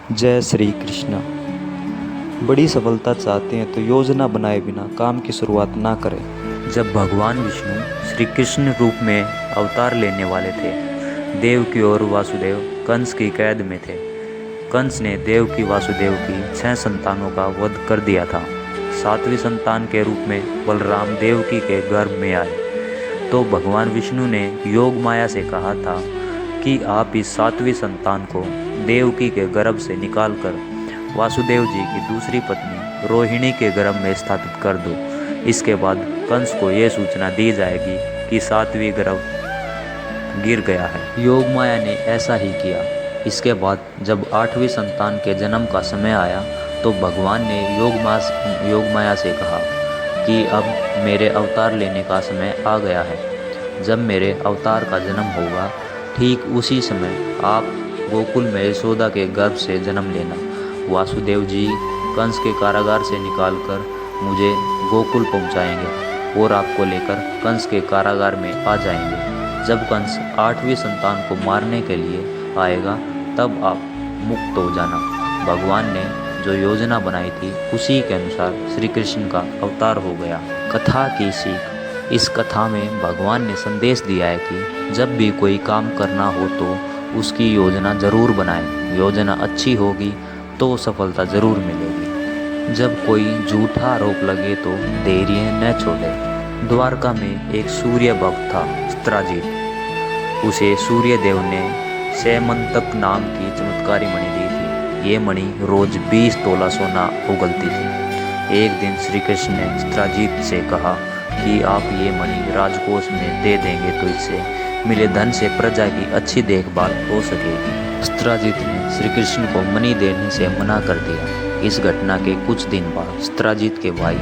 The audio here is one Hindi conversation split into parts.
जय श्री कृष्ण। बड़ी सफलता चाहते हैं तो योजना बनाए बिना काम की शुरुआत ना करें। जब भगवान विष्णु श्री कृष्ण रूप में अवतार लेने वाले थे, देवकी और वासुदेव कंस की कैद में थे। कंस ने देवकी वासुदेव की 6 संतानों का वध कर दिया था। 7वीं संतान के रूप में बलराम देवकी के गर्भ में आए तो भगवान विष्णु ने योग माया से कहा था कि आप इस 7वीं संतान को देवकी के गर्भ से निकालकर वासुदेव जी की दूसरी पत्नी रोहिणी के गर्भ में स्थापित कर दो। इसके बाद कंस को यह सूचना दी जाएगी कि 7वीं गर्भ गिर गया है। योग माया ने ऐसा ही किया। इसके बाद जब 8वीं संतान के जन्म का समय आया तो भगवान ने योग माया से कहा कि अब मेरे अवतार लेने का समय आ गया है। जब मेरे अवतार का जन्म होगा ठीक उसी समय आप गोकुल में यशोदा के गर्भ से जन्म लेना। वासुदेव जी कंस के कारागार से निकालकर मुझे गोकुल पहुंचाएंगे और आपको लेकर कंस के कारागार में आ जाएंगे। जब कंस 8वीं संतान को मारने के लिए आएगा तब आप मुक्त हो जाना। भगवान ने जो योजना बनाई थी उसी के अनुसार श्री कृष्ण का अवतार हो गया। कथा की सीख। इस कथा में भगवान ने संदेश दिया है कि जब भी कोई काम करना हो तो उसकी योजना ज़रूर बनाएं। योजना अच्छी होगी तो सफलता ज़रूर मिलेगी। जब कोई झूठा आरोप लगे तो धैर्य न छोड़े। द्वारका में एक सूर्य भक्त था स्त्राजित। उसे सूर्य देव ने सैमंतक नाम की चमत्कारी मणि दी थी। ये मणि रोज 20 तोला सोना उगलती थी। एक दिन श्री कृष्ण ने स्त्राजित से कहा कि आप ये मणि राजकोष में दे देंगे तो इससे मिले धन से प्रजा की अच्छी देखभाल हो सकेगी। स्त्राजित ने श्री कृष्ण को मणि देने से मना कर दिया। इस घटना के कुछ दिन बाद स्त्राजित के भाई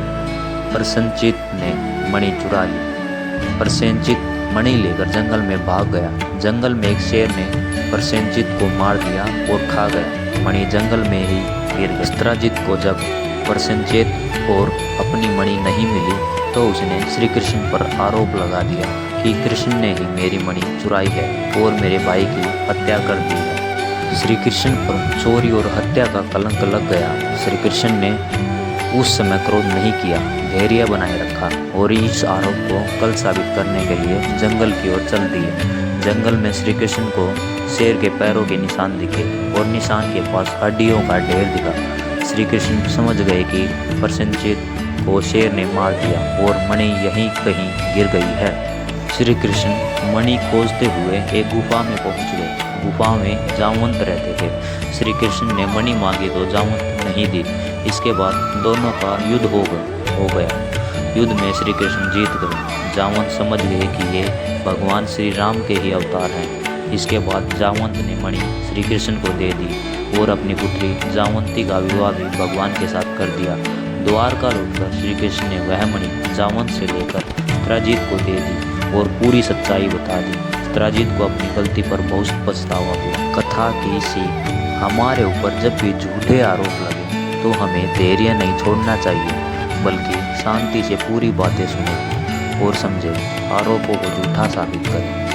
प्रसेनजित ने मणि चुरा ली। प्रसेनजित मणि लेकर जंगल में भाग गया। जंगल में एक शेर ने प्रसेनजित को मार दिया और खा गया। मणि जंगल में ही गिर गया। स्त्राजित को जब प्रसेनजित और अपनी मणि नहीं मिली तो उसने श्री कृष्ण पर आरोप लगा दिया कि कृष्ण ने ही मेरी मणि चुराई है और मेरे भाई की हत्या कर दी है। श्री कृष्ण पर चोरी और हत्या का कलंक लग गया। श्री कृष्ण ने उस समय क्रोध नहीं किया, धैर्य बनाए रखा और इस आरोप को कल साबित करने के लिए जंगल की ओर चल दिए। जंगल में श्री कृष्ण को शेर के पैरों के निशान दिखे और निशान के पास हड्डियों का ढेर दिखा। श्री कृष्ण समझ गए कि प्रसेनजित को शेर ने मार दिया और मणि यहीं कहीं गिर गई है। श्री कृष्ण मणि खोजते हुए एक गुफा में पहुंच गए। गुफा में जामवंत रहते थे। श्री कृष्ण ने मणि मांगी तो जामवंत नहीं दी। इसके बाद दोनों का युद्ध हो गया। युद्ध में श्री कृष्ण जीत गए। जामवंत समझ गए कि ये भगवान श्री राम के ही अवतार हैं। इसके बाद जामवंत ने मणि श्री कृष्ण को दे दी और अपनी पुत्री जामवंती का विवाह भी भगवान के साथ कर दिया। द्वारका लौटकर श्री कृष्ण ने वह मणि जामवंत से लेकर स्त्राजित को दे दी और पूरी सच्चाई बता दी। स्त्राजित को अपनी गलती पर बहुत पछतावा हुआ। कथा की सीख। हमारे ऊपर जब भी झूठे आरोप लगे तो हमें धैर्य नहीं छोड़ना चाहिए बल्कि शांति से पूरी बातें सुने और समझे, आरोपों को झूठा साबित करें।